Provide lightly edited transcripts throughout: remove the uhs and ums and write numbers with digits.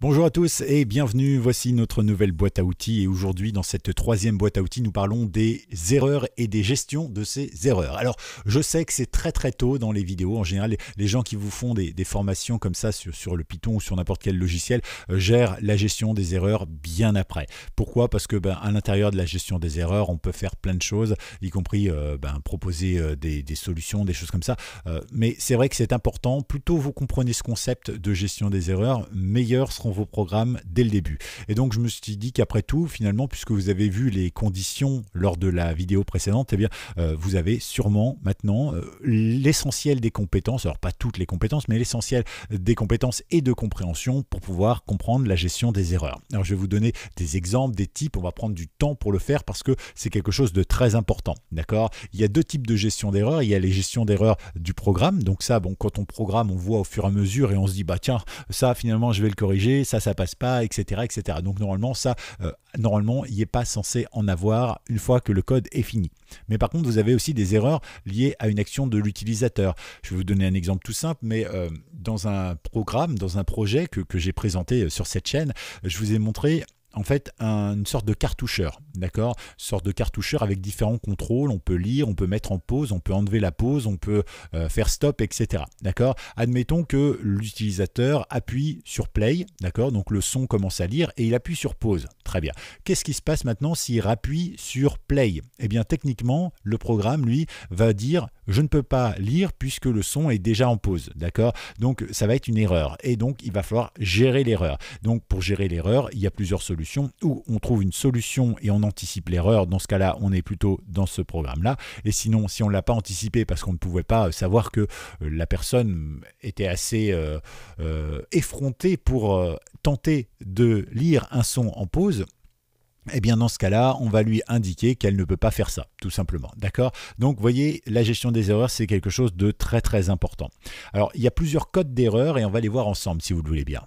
Bonjour à tous et bienvenue, voici notre nouvelle boîte à outils et aujourd'hui dans cette troisième boîte à outils nous parlons des erreurs et des gestions de ces erreurs. Alors je sais que c'est très tôt dans les vidéos, en général les gens qui vous font des formations comme ça sur le Python ou sur n'importe quel logiciel gèrent la gestion des erreurs bien après. Pourquoi? Parce que à l'intérieur de la gestion des erreurs on peut faire plein de choses, y compris proposer des solutions, des choses comme ça. Mais c'est vrai que c'est important, plus tôt vous comprenez ce concept de gestion des erreurs, meilleurs seront vos programmes dès le début. Et donc je me suis dit qu'après tout, finalement, puisque vous avez vu les conditions lors de la vidéo précédente, eh bien, vous avez sûrement maintenant l'essentiel des compétences, alors pas toutes les compétences, mais l'essentiel des compétences et de compréhension pour pouvoir comprendre la gestion des erreurs. Alors je vais vous donner des exemples, des types, on va prendre du temps pour le faire parce que c'est quelque chose de très important, d'accord? Il y a deux types de gestion d'erreurs, il y a les gestions d'erreurs du programme, donc ça, bon, quand on programme, on voit au fur et à mesure et on se dit, bah tiens, ça finalement je vais le corriger, ça passe pas, etc. Donc normalement, normalement, il n'est pas censé en avoir une fois que le code est fini. Mais par contre, vous avez aussi des erreurs liées à une action de l'utilisateur. Je vais vous donner un exemple tout simple, mais dans un programme, dans un projet que j'ai présenté sur cette chaîne, je vous ai montré en fait une sorte de cartoucheur, d'accord? Une sorte de cartoucheur avec différents contrôles, on peut lire, on peut mettre en pause, on peut enlever la pause, on peut faire stop, etc. D'accord? Admettons que l'utilisateur appuie sur play, d'accord? Donc le son commence à lire et il appuie sur pause. Très bien. Qu'est-ce qui se passe maintenant s'il appuie sur play? Eh bien techniquement, le programme, lui, va dire je ne peux pas lire puisque le son est déjà en pause, d'accord? Donc ça va être une erreur et donc il va falloir gérer l'erreur. Donc pour gérer l'erreur, il y a plusieurs solutions où on trouve une solution et on anticipe l'erreur. Dans ce cas-là, on est plutôt dans ce programme-là. Et sinon, si on ne l'a pas anticipé parce qu'on ne pouvait pas savoir que la personne était assez effrontée pour tenter de lire un son en pause, eh bien dans ce cas-là, on va lui indiquer qu'elle ne peut pas faire ça, tout simplement. D'accord? Donc, vous voyez, la gestion des erreurs, c'est quelque chose de très important. Alors, il y a plusieurs codes d'erreurs et on va les voir ensemble, si vous le voulez bien.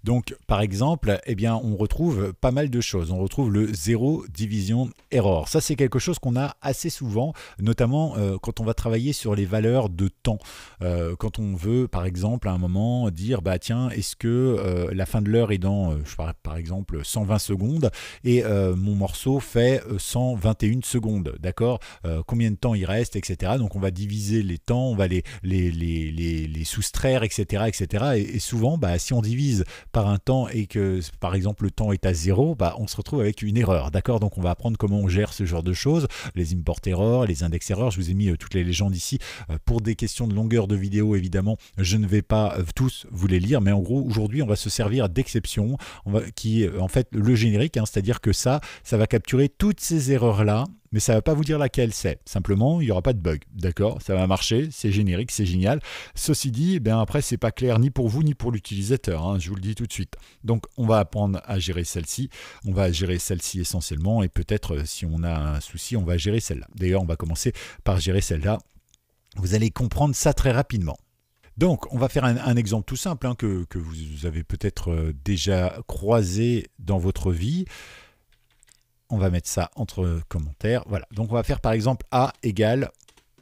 Donc, par exemple, eh bien, on retrouve pas mal de choses. On retrouve le Zero Division Error. Ça, c'est quelque chose qu'on a assez souvent, notamment quand on va travailler sur les valeurs de temps. Quand on veut, par exemple, à un moment, dire, bah tiens, est-ce que la fin de l'heure est dans, par exemple, 120 secondes et mon morceau fait 121 secondes, d'accord? Combien de temps il reste, etc. Donc, on va diviser les temps, on va les soustraire, etc. Et souvent, bah, si on divise par un temps et que par exemple le temps est à 0, bah, on se retrouve avec une erreur, d'accord? Donc on va apprendre comment on gère ce genre de choses, les import errors, les index errors. Je vous ai mis toutes les légendes ici pour des questions de longueur de vidéo. Évidemment, je ne vais pas tous vous les lire, mais en gros aujourd'hui on va se servir d'exception qui est en fait le générique, hein, c'est-à-dire que ça va capturer toutes ces erreurs là, mais ça ne va pas vous dire laquelle c'est. Simplement, il n'y aura pas de bug, d'accord? Ça va marcher, c'est générique, c'est génial. Ceci dit, après, c'est pas clair ni pour vous ni pour l'utilisateur, hein, je vous le dis tout de suite. Donc, on va apprendre à gérer celle-ci. On va gérer celle-ci essentiellement et peut-être, si on a un souci, on va gérer celle-là. D'ailleurs, on va commencer par gérer celle-là. Vous allez comprendre ça très rapidement. Donc, on va faire un exemple tout simple hein, que vous avez peut-être déjà croisé dans votre vie. On va mettre ça entre commentaires. Voilà. Donc, on va faire par exemple A égale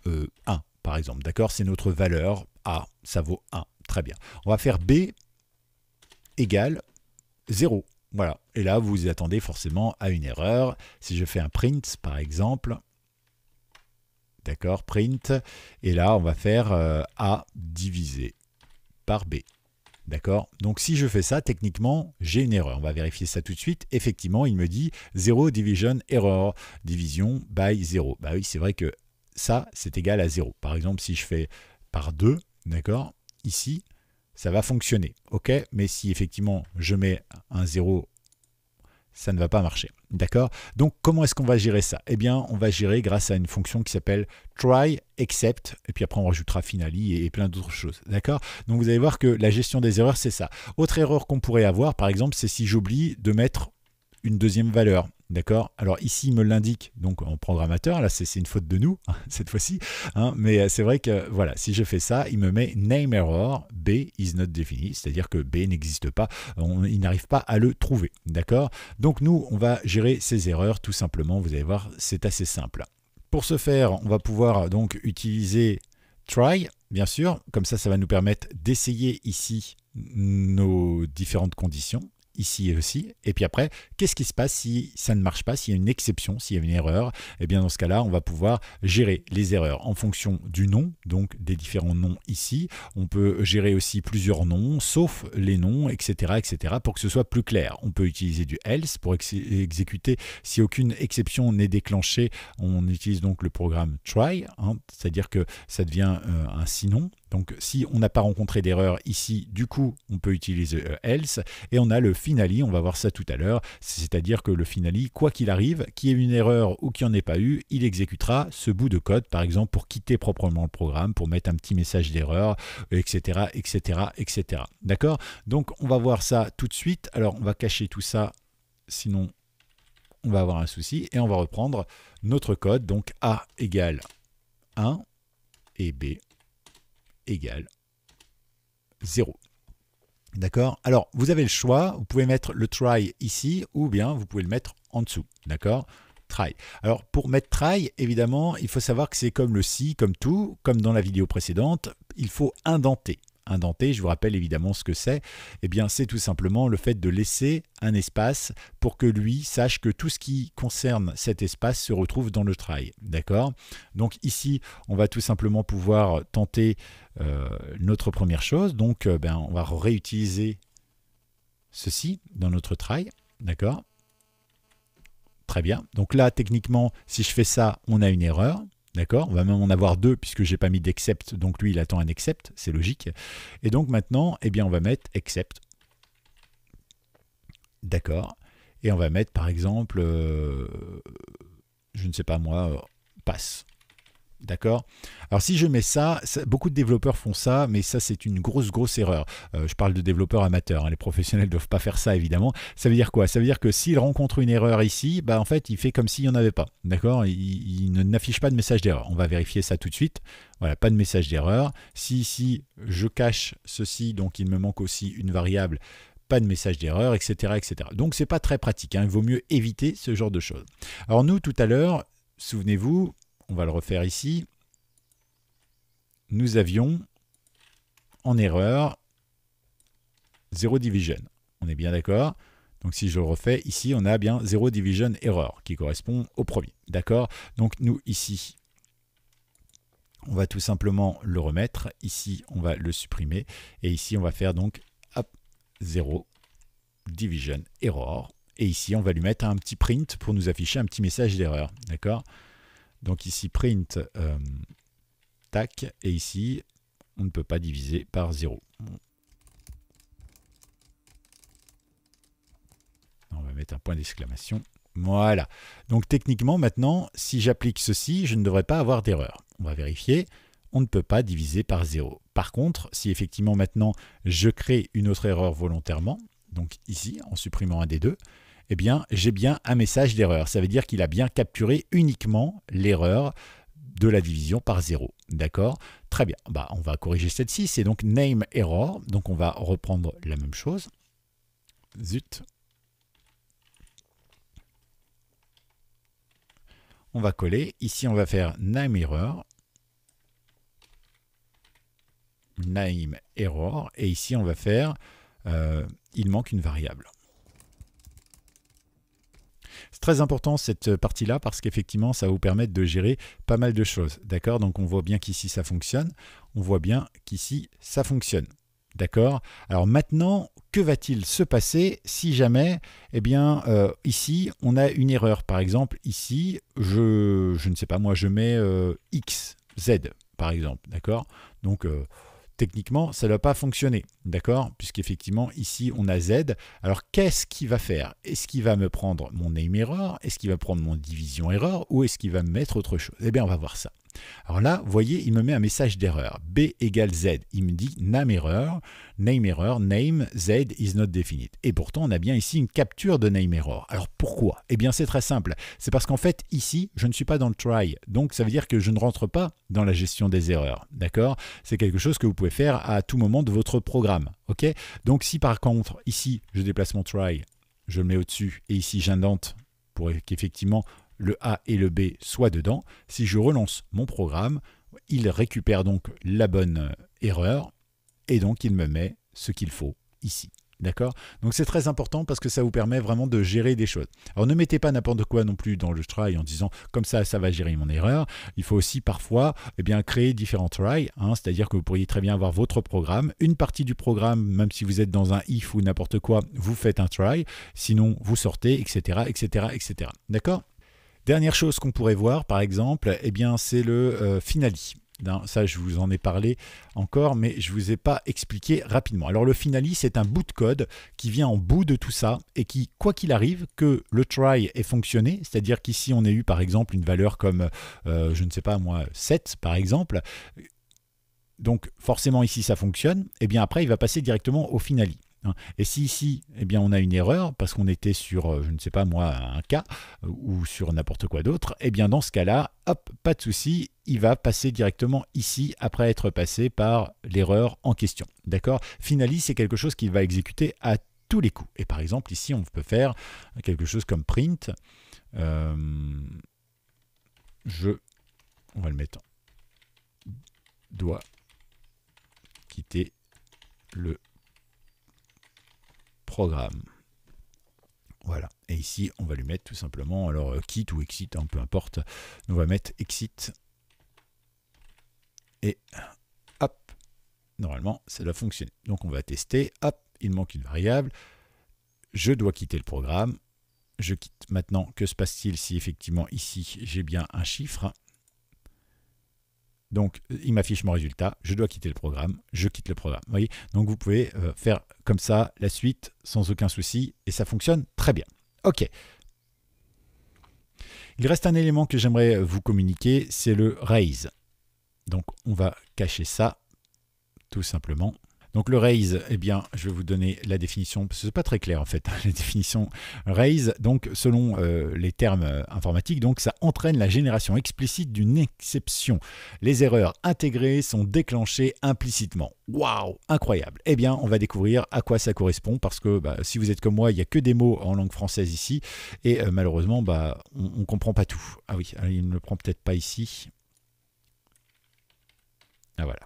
1, par exemple. D'accord? C'est notre valeur. A, ça vaut 1. Très bien. On va faire B égale 0. Voilà. Et là, vous vous attendez forcément à une erreur. Si je fais un print, par exemple. D'accord? Print. Et là, on va faire A divisé par B. D'accord? Donc si je fais ça, techniquement, j'ai une erreur. On va vérifier ça tout de suite. Effectivement, il me dit Zero Division Error, division by 0. Bah oui, c'est vrai que ça, c'est égal à 0. Par exemple, si je fais par 2, d'accord? Ici, ça va fonctionner. OK? Mais si effectivement, je mets un 0, ça ne va pas marcher. D'accord? Donc, comment est-ce qu'on va gérer ça? Eh bien, on va gérer grâce à une fonction qui s'appelle try except, et puis après on rajoutera finally et plein d'autres choses. D'accord? Donc, vous allez voir que la gestion des erreurs, c'est ça. Autre erreur qu'on pourrait avoir, par exemple, c'est si j'oublie de mettre une deuxième valeur. D'accord? Alors ici, il me l'indique donc en programmateur. Là, c'est une faute de nous, cette fois-ci. Hein, mais c'est vrai que, voilà, si je fais ça, il me met name error, B is not defined, c'est-à-dire que B n'existe pas. Il n'arrive pas à le trouver. D'accord? Donc nous, on va gérer ces erreurs tout simplement. Vous allez voir, c'est assez simple. Pour ce faire, on va pouvoir donc utiliser try, bien sûr. Comme ça va nous permettre d'essayer ici nos différentes conditions, ici aussi, et puis après, qu'est-ce qui se passe si ça ne marche pas, s'il y a une exception, s'il y a une erreur? Eh bien dans ce cas-là, on va pouvoir gérer les erreurs en fonction du nom, donc des différents noms ici. On peut gérer aussi plusieurs noms, sauf les noms, etc., pour que ce soit plus clair. On peut utiliser du else pour exécuter. Si aucune exception n'est déclenchée, on utilise donc le programme try, hein, c'est-à-dire que ça devient un sinon. Donc si on n'a pas rencontré d'erreur ici, du coup, on peut utiliser else. Et on a le finally, on va voir ça tout à l'heure, c'est-à-dire que le finally, quoi qu'il arrive, qu'il y ait une erreur ou qu'il n'y en ait pas eu, il exécutera ce bout de code, par exemple, pour quitter proprement le programme, pour mettre un petit message d'erreur, etc., etc. D'accord? Donc on va voir ça tout de suite. Alors on va cacher tout ça, sinon on va avoir un souci. Et on va reprendre notre code, donc A égale 1 et B égale 0. D'accord? Alors, vous avez le choix, vous pouvez mettre le try ici ou bien vous pouvez le mettre en dessous. D'accord? Try. Alors, pour mettre try, évidemment, il faut savoir que c'est comme le si, comme tout, comme dans la vidéo précédente, il faut indenter. Indenter, je vous rappelle évidemment ce que c'est. Eh bien, c'est tout simplement le fait de laisser un espace pour que lui sache que tout ce qui concerne cet espace se retrouve dans le try. D'accord? Donc ici, on va tout simplement pouvoir tenter notre première chose. Donc, on va réutiliser ceci dans notre try. D'accord? Très bien. Donc là, techniquement, si je fais ça, on a une erreur. D'accord? On va même en avoir deux puisque je n'ai pas mis d'except. Donc lui, il attend un except. C'est logique. Et donc maintenant, eh bien, on va mettre except. D'accord. Et on va mettre par exemple, je ne sais pas moi, pass. D'accord? Alors si je mets ça, beaucoup de développeurs font ça, mais ça c'est une grosse erreur. Je parle de développeurs amateurs, hein, les professionnels ne doivent pas faire ça évidemment. Ça veut dire quoi? Ça veut dire que s'il rencontre une erreur ici, en fait il fait comme s'il n'y en avait pas. D'accord? Il n'affiche pas de message d'erreur. On va vérifier ça tout de suite. Voilà, pas de message d'erreur. Si ici je cache ceci, donc il me manque aussi une variable, pas de message d'erreur, etc. Donc c'est pas très pratique, hein. Il vaut mieux éviter ce genre de choses. Alors nous tout à l'heure, souvenez-vous, on va le refaire ici. Nous avions en erreur 0 division. On est bien d'accord? Donc si je le refais, ici on a bien 0 division error qui correspond au premier. D'accord? Donc nous ici, on va tout simplement le remettre. Ici on va le supprimer. Et ici on va faire donc 0 division error. Et ici on va lui mettre un petit print pour nous afficher un petit message d'erreur. D'accord? Donc ici, print, tac, et ici, on ne peut pas diviser par 0. On va mettre un point d'exclamation. Voilà. Donc techniquement, maintenant, si j'applique ceci, je ne devrais pas avoir d'erreur. On va vérifier. On ne peut pas diviser par 0. Par contre, si effectivement maintenant, je crée une autre erreur volontairement, donc ici, en supprimant un des deux, eh bien, j'ai bien un message d'erreur. Ça veut dire qu'il a bien capturé uniquement l'erreur de la division par 0. D'accord? Très bien. On va corriger celle-ci. C'est donc name error. Donc, on va reprendre la même chose. Zut. On va coller. Ici, on va faire name error. Name error. Et ici, on va faire il manque une variable. C'est très important cette partie-là parce qu'effectivement, ça va vous permettre de gérer pas mal de choses. D'accord? Donc, on voit bien qu'ici, ça fonctionne. On voit bien qu'ici, ça fonctionne. D'accord? Alors maintenant, que va-t-il se passer si jamais, eh bien, ici, on a une erreur. Par exemple, ici, je ne sais pas, moi, je mets X, Z, par exemple. D'accord? Donc, techniquement, ça ne doit pas fonctionner, d'accord? Puisqu'effectivement, ici, on a Z. Alors, qu'est-ce qu'il va faire? Est-ce qu'il va me prendre mon name error? Est-ce qu'il va prendre mon division error? Ou est-ce qu'il va me mettre autre chose? Eh bien, on va voir ça. Alors là, vous voyez, il me met un message d'erreur. B égale Z. Il me dit name error, name Z is not definite. Et pourtant, on a bien ici une capture de name error. Alors pourquoi? Eh bien, c'est très simple. C'est parce qu'en fait, ici, je ne suis pas dans le try. Donc, ça veut dire que je ne rentre pas dans la gestion des erreurs. D'accord? C'est quelque chose que vous pouvez faire à tout moment de votre programme. OK? Donc, si par contre, ici, je déplace mon try, je le mets au-dessus, et ici, j'indente pour qu'effectivement, le A et le B soient dedans. Si je relance mon programme, il récupère donc la bonne erreur et donc il me met ce qu'il faut ici. D'accord? Donc c'est très important parce que ça vous permet vraiment de gérer des choses. Alors ne mettez pas n'importe quoi non plus dans le try en disant comme ça va gérer mon erreur. Il faut aussi parfois créer différents try, hein, c'est-à-dire que vous pourriez très bien avoir votre programme. Une partie du programme, même si vous êtes dans un if ou n'importe quoi, vous faites un try. Sinon, vous sortez, etc. etc., etc. D'accord? Dernière chose qu'on pourrait voir, par exemple, c'est le finale. Ça, je vous en ai parlé encore, mais je ne vous ai pas expliqué rapidement. Alors, le finale, c'est un bout de code qui vient en bout de tout ça et qui, quoi qu'il arrive, que le try ait fonctionné, c'est-à-dire qu'ici, on a eu, par exemple, une valeur comme, je ne sais pas moi, 7, par exemple. Donc, forcément, ici, ça fonctionne. Et bien après, il va passer directement au finale. Et si ici, on a une erreur, parce qu'on était sur, je ne sais pas moi, un cas, ou sur n'importe quoi d'autre, dans ce cas-là, hop, pas de souci, il va passer directement ici, après être passé par l'erreur en question. D'accord? Finale, c'est quelque chose qu'il va exécuter à tous les coups. Et par exemple, ici, on peut faire quelque chose comme print. On va le mettre, doit quitter le programme. Voilà. Et ici, on va lui mettre tout simplement, alors quitte ou exit, hein, peu importe. On va mettre exit. Et hop, normalement, ça doit fonctionner. Donc, on va tester. Hop, il manque une variable. Je dois quitter le programme. Je quitte. Maintenant, que se passe-t-il si effectivement ici, j'ai bien un chiffre? Donc, il m'affiche mon résultat, je dois quitter le programme, je quitte le programme. Vous voyez? Donc, vous pouvez faire comme ça la suite sans aucun souci et ça fonctionne très bien. OK. Il reste un élément que j'aimerais vous communiquer, c'est le raise. Donc, on va cacher ça tout simplement. Donc le raise, je vais vous donner la définition, parce que ce n'est pas très clair en fait, la définition raise, donc selon les termes informatiques, donc ça entraîne la génération explicite d'une exception. Les erreurs intégrées sont déclenchées implicitement. Waouh, incroyable. On va découvrir à quoi ça correspond, parce que si vous êtes comme moi, il n'y a que des mots en langue française ici, et malheureusement, on ne comprend pas tout. Ah oui, il ne le prend peut-être pas ici. Ah, voilà,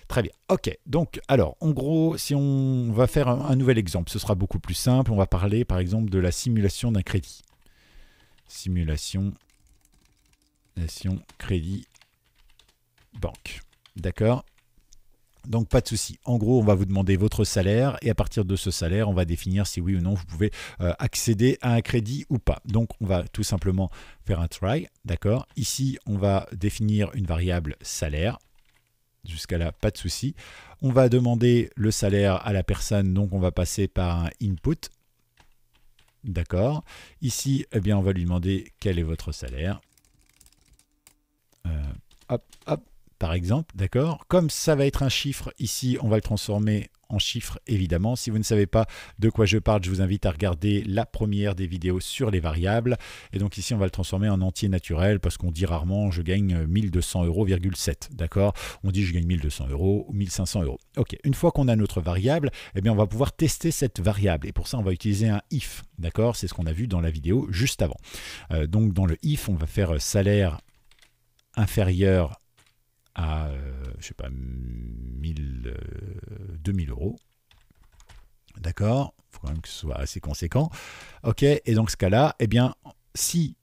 très bien. Ok, donc alors en gros, si on va faire un nouvel exemple, ce sera beaucoup plus simple. On va parler par exemple de la simulation d'un crédit. Simulation crédit banque. D'accord? Donc pas de souci. En gros, on va vous demander votre salaire et à partir de ce salaire, on va définir si oui ou non vous pouvez accéder à un crédit ou pas. Donc on va tout simplement faire un try. D'accord? Ici, on va définir une variable salaire. Jusqu'à là, pas de souci. On va demander le salaire à la personne, donc on va passer par un input. D'accord. Ici, on va lui demander quel est votre salaire. Hop, hop, par exemple, d'accord. Comme ça va être un chiffre, ici, on va le transformer en chiffre, évidemment. Si vous ne savez pas de quoi je parle, je vous invite à regarder la première des vidéos sur les variables. Et donc ici, on va le transformer en entier naturel parce qu'on dit rarement je gagne 1200 €,7. D'accord? On dit je gagne 1200 € ou 1500 €. Ok, une fois qu'on a notre variable, on va pouvoir tester cette variable. Et pour ça, on va utiliser un if. D'accord? C'est ce qu'on a vu dans la vidéo juste avant. Donc dans le if, on va faire salaire inférieur à, je sais pas, 2000 €. D'accord? Il faut quand même que ce soit assez conséquent. OK, et dans ce cas-là, si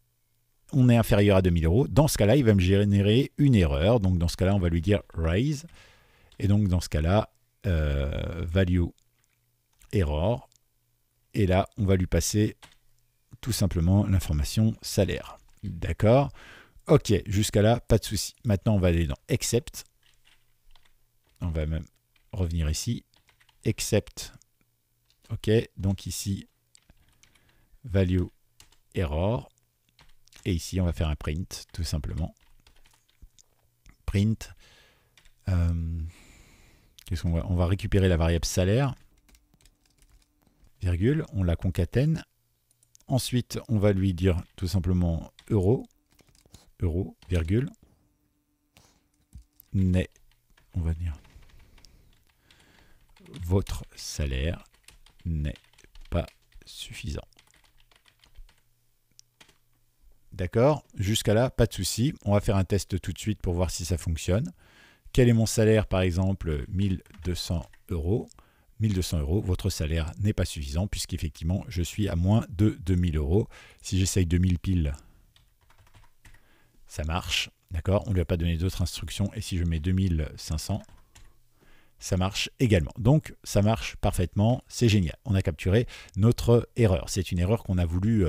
on est inférieur à 2000 €, dans ce cas-là, il va me générer une erreur. Donc dans ce cas-là, on va lui dire raise. Et donc dans ce cas-là, value error. Et là, on va lui passer tout simplement l'information salaire. D'accord? Ok, jusqu'à là, pas de souci. Maintenant, on va aller dans Except. On va même revenir ici. Except. Ok, donc ici, value error. Et ici, on va faire un print, tout simplement. Print. Qu'est-ce qu'on va? On va récupérer la variable salaire. Virgule, on la concatène. Ensuite, on va lui dire tout simplement euro. Euro, virgule, n'est, on va dire, votre salaire n'est pas suffisant. D'accord? Jusqu'à là, pas de souci. On va faire un test tout de suite pour voir si ça fonctionne. Quel est mon salaire, par exemple, 1200 €. 1200 euros, votre salaire n'est pas suffisant puisqu'effectivement, je suis à moins de 2000 euros. Si j'essaye 2000 piles, ça marche. D'accord? On ne lui a pas donné d'autres instructions. Et si je mets 2500, ça marche également. Donc, ça marche parfaitement. C'est génial. On a capturé notre erreur. C'est une erreur qu'on a voulu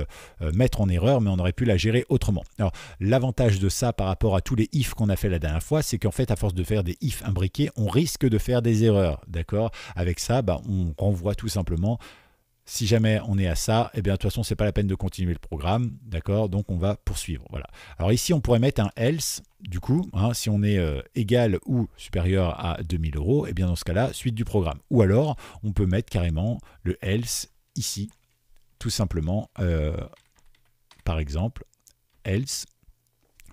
mettre en erreur, mais on aurait pu la gérer autrement. Alors, l'avantage de ça par rapport à tous les if qu'on a fait la dernière fois, c'est qu'en fait, à force de faire des if imbriqués, on risque de faire des erreurs. D'accord? Avec ça, bah, on renvoie tout simplement. Si jamais on est à ça, eh bien, de toute façon, ce n'est pas la peine de continuer le programme. D'accord? Donc, on va poursuivre. Voilà. Alors ici, on pourrait mettre un else. Du coup, hein, si on est égal ou supérieur à 2000 euros, eh bien, dans ce cas-là, suite du programme. Ou alors, on peut mettre carrément le else ici. Tout simplement, par exemple, else.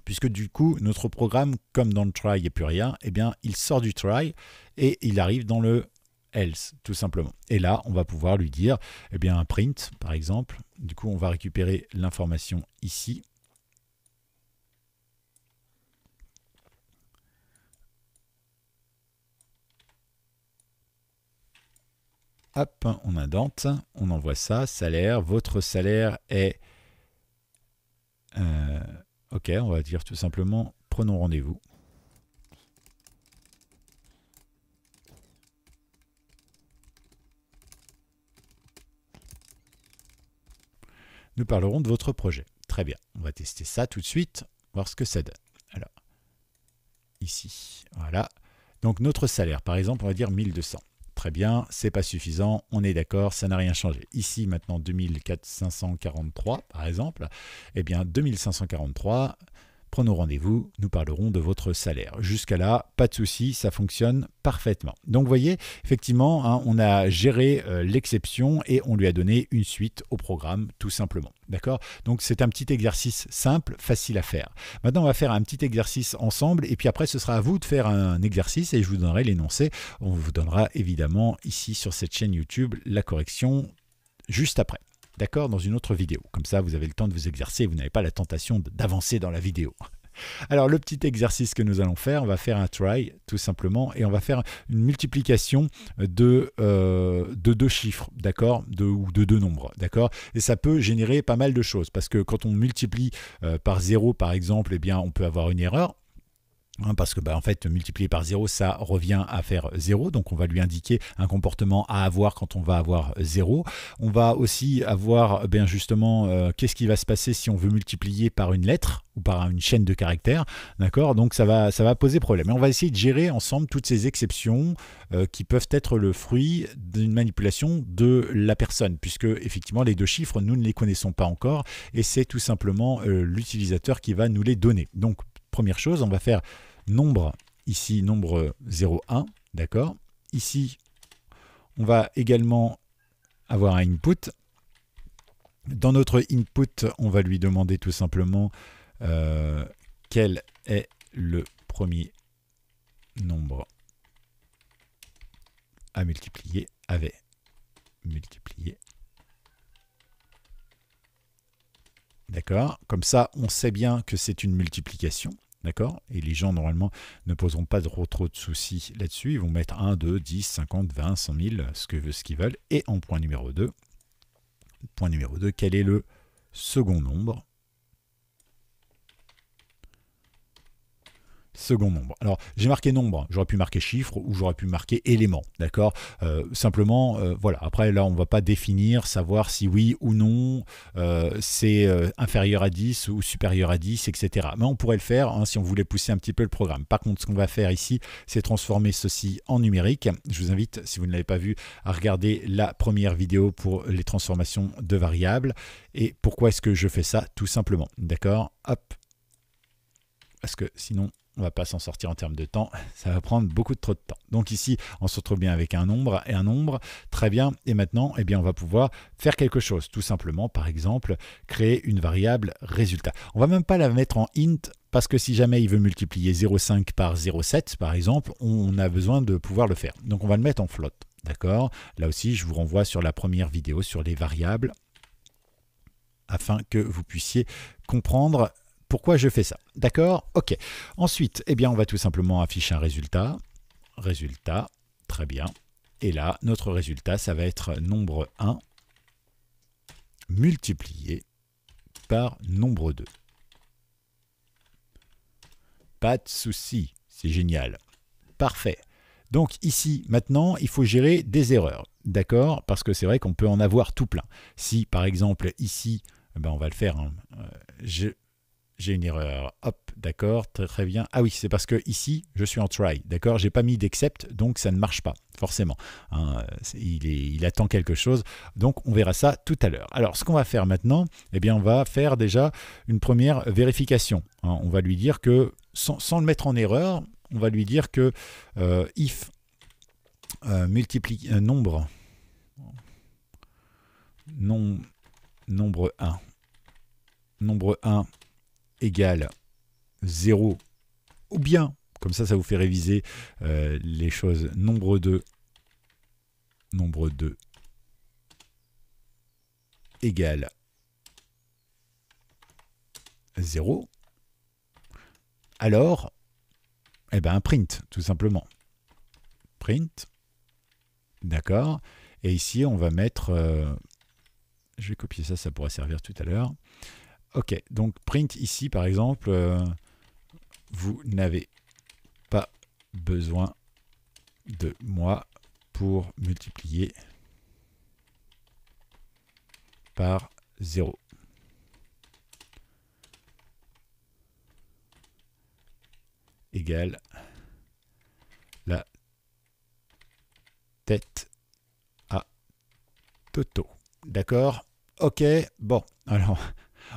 Puisque du coup, notre programme, comme dans le try, il n'y a plus rien, eh bien, il sort du try et il arrive dans le else, tout simplement. Et là, on va pouvoir lui dire, eh bien, un print, par exemple. Du coup, on va récupérer l'information ici. Hop, on indente, on envoie ça, salaire. Votre salaire est... ok, on va dire tout simplement, prenons rendez-vous. Nous parlerons de votre projet. Très bien, on va tester ça tout de suite, voir ce que ça donne. Alors, ici, voilà. Donc notre salaire, par exemple, on va dire 1200. Très bien, c'est pas suffisant, on est d'accord, ça n'a rien changé. Ici, maintenant, 2543, par exemple. Eh bien, 2543... Prenons rendez-vous, nous parlerons de votre salaire. Jusqu'à là, pas de souci, ça fonctionne parfaitement. Donc, vous voyez, effectivement, hein, on a géré l'exception et on lui a donné une suite au programme, tout simplement. D'accord? Donc, c'est un petit exercice simple, facile à faire. Maintenant, on va faire un petit exercice ensemble et puis après, ce sera à vous de faire un exercice et je vous donnerai l'énoncé. On vous donnera évidemment ici sur cette chaîne YouTube la correction juste après. D'accord, dans une autre vidéo. Comme ça, vous avez le temps de vous exercer et vous n'avez pas la tentation d'avancer dans la vidéo. Alors, le petit exercice que nous allons faire, on va faire un try, tout simplement, et on va faire une multiplication de deux chiffres, d'accord, ou de deux nombres, d'accord. Et ça peut générer pas mal de choses, parce que quand on multiplie par 0, par exemple, eh bien, on peut avoir une erreur. Parce que en fait, multiplier par 0, ça revient à faire 0. Donc, on va lui indiquer un comportement à avoir quand on va avoir 0. On va aussi avoir justement qu'est-ce qui va se passer si on veut multiplier par une lettre ou par une chaîne de caractères. D'accord? Donc, ça va poser problème. Et on va essayer de gérer ensemble toutes ces exceptions qui peuvent être le fruit d'une manipulation de la personne, puisque effectivement, les deux chiffres, nous ne les connaissons pas encore et c'est tout simplement l'utilisateur qui va nous les donner. Donc, première chose, on va faire nombre, ici, nombre 0,1, d'accord. Ici, on va également avoir un input. Dans notre input, on va lui demander tout simplement quel est le premier nombre à multiplier avec multiplier. D'accord. Comme ça, on sait bien que c'est une multiplication. D'accord? Et les gens, normalement, ne poseront pas trop de soucis là-dessus. Ils vont mettre 1, 2, 10, 50, 20, 100 000, ce qu'ils veulent. Et en point numéro 2, quel est le second nombre? Second nombre. Alors, j'ai marqué nombre, j'aurais pu marquer chiffre ou j'aurais pu marquer élément, d'accord? Simplement, voilà. Après, là, on ne va pas définir, savoir si oui ou non, c'est inférieur à 10 ou supérieur à 10, etc. Mais on pourrait le faire hein, si on voulait pousser un petit peu le programme. Par contre, ce qu'on va faire ici, c'est transformer ceci en numérique. Je vous invite, si vous ne l'avez pas vu, à regarder la première vidéo pour les transformations de variables. Et pourquoi est-ce que je fais ça? Tout simplement, d'accord? Hop. Parce que sinon, on ne va pas s'en sortir en termes de temps, ça va prendre beaucoup trop de temps. Donc ici, on se retrouve bien avec un nombre et un nombre, très bien. Et maintenant, eh bien, on va pouvoir faire quelque chose, tout simplement, par exemple, créer une variable résultat. On ne va même pas la mettre en int, parce que si jamais il veut multiplier 0,5 par 0,7, par exemple, on a besoin de pouvoir le faire. Donc on va le mettre en float, d'accord? Là aussi, je vous renvoie sur la première vidéo sur les variables, afin que vous puissiez comprendre pourquoi je fais ça. D'accord? Ok. Ensuite, eh bien, on va tout simplement afficher un résultat. Résultat. Très bien. Et là, notre résultat, ça va être nombre 1 multiplié par nombre 2. Pas de souci, c'est génial. Parfait. Donc ici, maintenant, il faut gérer des erreurs. D'accord? Parce que c'est vrai qu'on peut en avoir tout plein. Si, par exemple, ici, ben, on va le faire, hein, j'ai une erreur. Hop, d'accord, très très bien. Ah oui, c'est parce que ici, je suis en try. D'accord? J'ai pas mis d'except, donc ça ne marche pas, forcément. Hein, il attend quelque chose. Donc, on verra ça tout à l'heure. Alors, ce qu'on va faire maintenant, eh bien, on va faire déjà une première vérification. Hein, on va lui dire que, sans le mettre en erreur, on va lui dire que if multiplie nombre 1 égale 0, ou bien, comme ça vous fait réviser les choses, nombre 2 égale 0, alors, eh ben, print, tout simplement. Print, d'accord. Et ici, on va mettre... je vais copier ça, ça pourra servir tout à l'heure. Ok, donc print ici, par exemple, vous n'avez pas besoin de moi pour multiplier par 0. Égale la tête à Toto. D'accord? Ok, bon, alors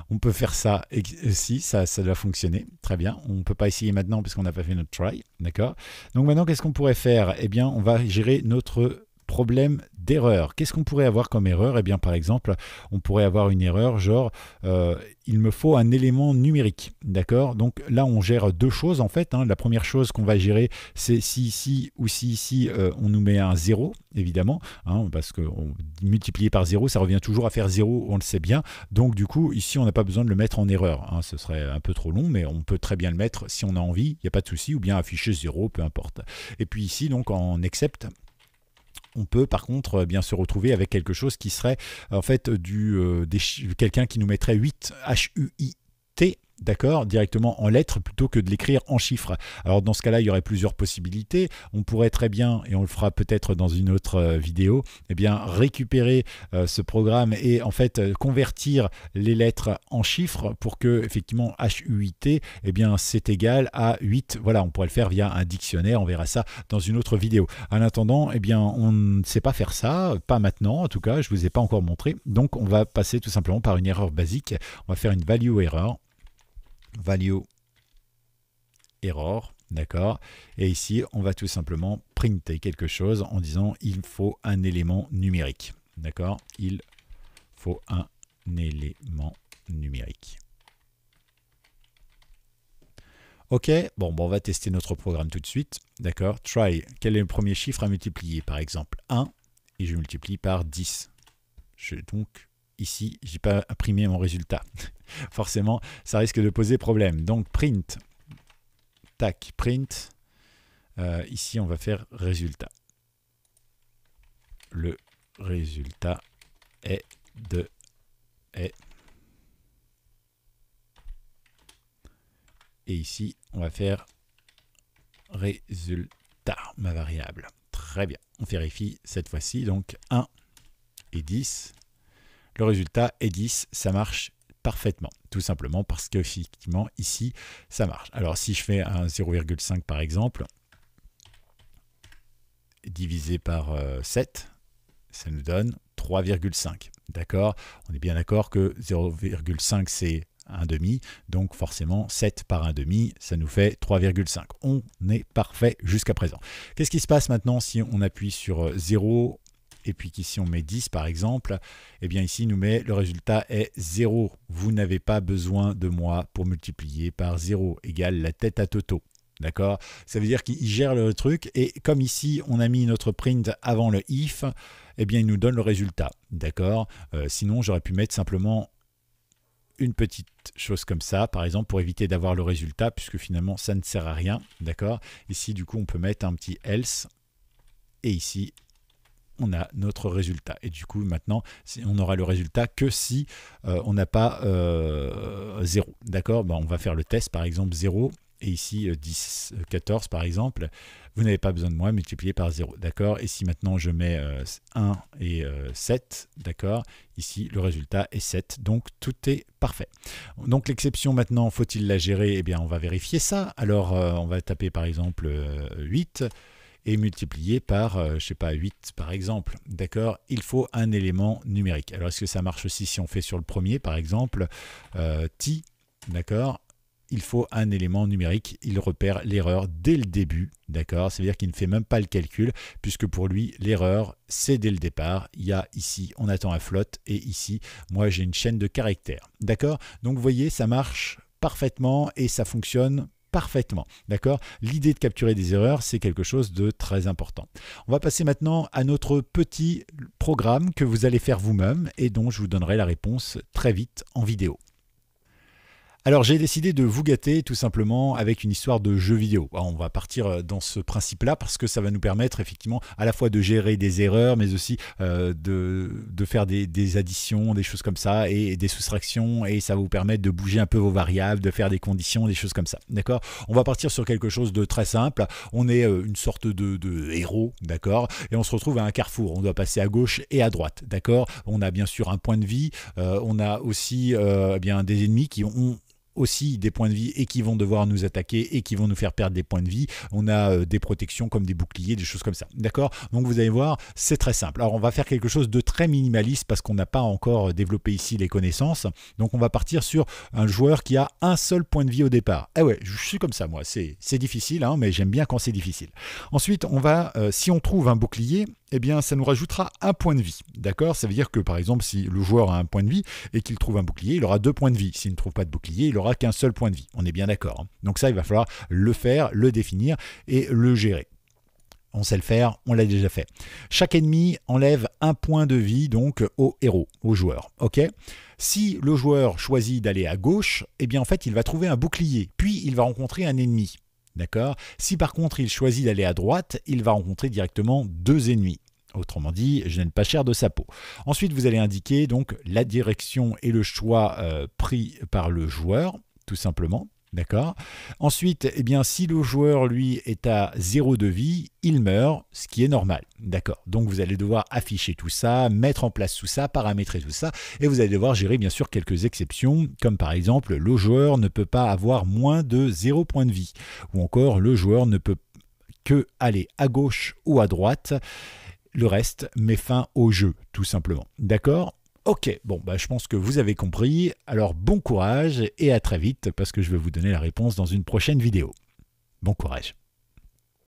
on peut faire ça si ça doit fonctionner. Très bien, on ne peut pas essayer maintenant puisqu'on n'a pas fait notre try. D'accord? Donc maintenant, qu'est-ce qu'on pourrait faire? Eh bien, on va gérer notre problème d'erreur. Qu'est-ce qu'on pourrait avoir comme erreur? Eh bien, par exemple, on pourrait avoir une erreur genre il me faut un élément numérique. D'accord? Donc là, on gère deux choses en fait. Hein. La première chose qu'on va gérer, c'est si ici ou si ici, on nous met un 0, évidemment, hein, parce que multiplier par 0, ça revient toujours à faire 0, on le sait bien. Donc du coup, ici, on n'a pas besoin de le mettre en erreur. Hein. Ce serait un peu trop long, mais on peut très bien le mettre si on a envie, il n'y a pas de souci, ou bien afficher 0, peu importe. Et puis ici, donc en except, on peut par contre bien se retrouver avec quelque chose qui serait en fait quelqu'un qui nous mettrait 8 HUIT, d'accord, directement en lettres plutôt que de l'écrire en chiffres. Alors dans ce cas-là, il y aurait plusieurs possibilités. On pourrait très bien, et on le fera peut-être dans une autre vidéo, eh bien récupérer ce programme et en fait convertir les lettres en chiffres pour que effectivement HUIT, eh bien c'est égal à 8. Voilà, on pourrait le faire via un dictionnaire. On verra ça dans une autre vidéo. En attendant, eh bien on ne sait pas faire ça, pas maintenant en tout cas. Je vous ai pas encore montré. Donc on va passer tout simplement par une erreur basique. On va faire une value error. Value error, d'accord. Et ici, on va tout simplement printer quelque chose en disant il faut un élément numérique, d'accord. Il faut un élément numérique. Ok, bon, on va tester notre programme tout de suite, d'accord. Try, quel est le premier chiffre à multiplier? Par exemple 1, et je multiplie par 10. Donc, ici, je n'ai pas imprimé mon résultat. Forcément, ça risque de poser problème. Donc, print. Tac, print. Ici, on va faire résultat. Le résultat est de... Et ici, on va faire résultat, ma variable. Très bien. On vérifie cette fois-ci. Donc, 1 et 10. Le résultat est 10. Ça marche parfaitement, tout simplement parce qu'effectivement ici ça marche. Alors si je fais un 0,5 par exemple divisé par 7, ça nous donne 3,5. D'accord? On est bien d'accord que 0,5 c'est un demi, donc forcément 7 par un demi, ça nous fait 3,5. On est parfait jusqu'à présent. Qu'est-ce qui se passe maintenant si on appuie sur 0 et puis qu'ici on met 10 par exemple, eh bien ici nous met le résultat est 0. Vous n'avez pas besoin de moi pour multiplier par 0 égale la tête à Toto. D'accord? Ça veut dire qu'il gère le truc et comme ici on a mis notre print avant le if, eh bien il nous donne le résultat. D'accord? Sinon j'aurais pu mettre simplement une petite chose comme ça, par exemple, pour éviter d'avoir le résultat, puisque finalement ça ne sert à rien. D'accord? Ici du coup on peut mettre un petit else et ici on a notre résultat. Et du coup, maintenant, on aura le résultat que si on n'a pas 0. D'accord, on va faire le test, par exemple 0. Et ici, 10, 14 par exemple, vous n'avez pas besoin de moi, multiplié par 0, d'accord. Et si maintenant je mets 1 et 7, d'accord, ici le résultat est 7, donc tout est parfait. Donc l'exception maintenant, faut-il la gérer? Eh bien, on va vérifier ça. Alors, on va taper par exemple 8 et multiplier par, je sais pas, 8 par exemple, d'accord. Il faut un élément numérique. Alors, est-ce que ça marche aussi si on fait sur le premier, par exemple, ti, d'accord? Il faut un élément numérique, il repère l'erreur dès le début, d'accord? C'est-à-dire qu'il ne fait même pas le calcul, puisque pour lui, l'erreur, c'est dès le départ. Il y a ici, on attend un float, et ici, moi, j'ai une chaîne de caractères, d'accord? Donc, vous voyez, ça marche parfaitement et ça fonctionne parfaitement, d'accord? L'idée de capturer des erreurs, c'est quelque chose de très important. On va passer maintenant à notre petit programme que vous allez faire vous-même et dont je vous donnerai la réponse très vite en vidéo. Alors j'ai décidé de vous gâter tout simplement avec une histoire de jeu vidéo. Alors, on va partir dans ce principe-là parce que ça va nous permettre effectivement à la fois de gérer des erreurs mais aussi de faire des additions, des choses comme ça et des soustractions et ça va vous permettre de bouger un peu vos variables, de faire des conditions, des choses comme ça. D'accord? On va partir sur quelque chose de très simple. On est une sorte de héros, d'accord? Et on se retrouve à un carrefour. On doit passer à gauche et à droite, d'accord? On a bien sûr un point de vie, on a aussi bien des ennemis qui ont aussi des points de vie et qui vont devoir nous attaquer et qui vont nous faire perdre des points de vie. On a des protections comme des boucliers, des choses comme ça. D'accord? Donc vous allez voir, c'est très simple. Alors on va faire quelque chose de très minimaliste parce qu'on n'a pas encore développé ici les connaissances. Donc on va partir sur un joueur qui a un seul point de vie au départ. Eh ouais, je suis comme ça moi. C'est difficile, hein, mais j'aime bien quand c'est difficile. Ensuite, on va, si on trouve un bouclier, eh bien, ça nous rajoutera un point de vie. D'accord? Ça veut dire que, par exemple, si le joueur a un point de vie et qu'il trouve un bouclier, il aura 2 points de vie. S'il ne trouve pas de bouclier, il n'aura qu'un seul point de vie. On est bien d'accord, hein? Donc ça, il va falloir le faire, le définir et le gérer. On sait le faire, on l'a déjà fait. Chaque ennemi enlève un point de vie donc au héros, au joueur. Ok? Si le joueur choisit d'aller à gauche, eh bien en fait, il va trouver un bouclier, puis il va rencontrer un ennemi. D'accord? Si par contre il choisit d'aller à droite, il va rencontrer directement 2 ennemis. Autrement dit, je n'aime pas cher de sa peau. Ensuite, vous allez indiquer donc la direction et le choix pris par le joueur, tout simplement. D'accord? Ensuite, eh bien, si le joueur, lui, est à 0 de vie, il meurt, ce qui est normal. D'accord? Donc, vous allez devoir afficher tout ça, mettre en place tout ça, paramétrer tout ça, et vous allez devoir gérer, bien sûr, quelques exceptions, comme par exemple, le joueur ne peut pas avoir moins de 0 point de vie, ou encore, le joueur ne peut que aller à gauche ou à droite. Le reste met fin au jeu, tout simplement. D'accord? Ok, bon, je pense que vous avez compris. Alors, bon courage et à très vite parce que je vais vous donner la réponse dans une prochaine vidéo. Bon courage.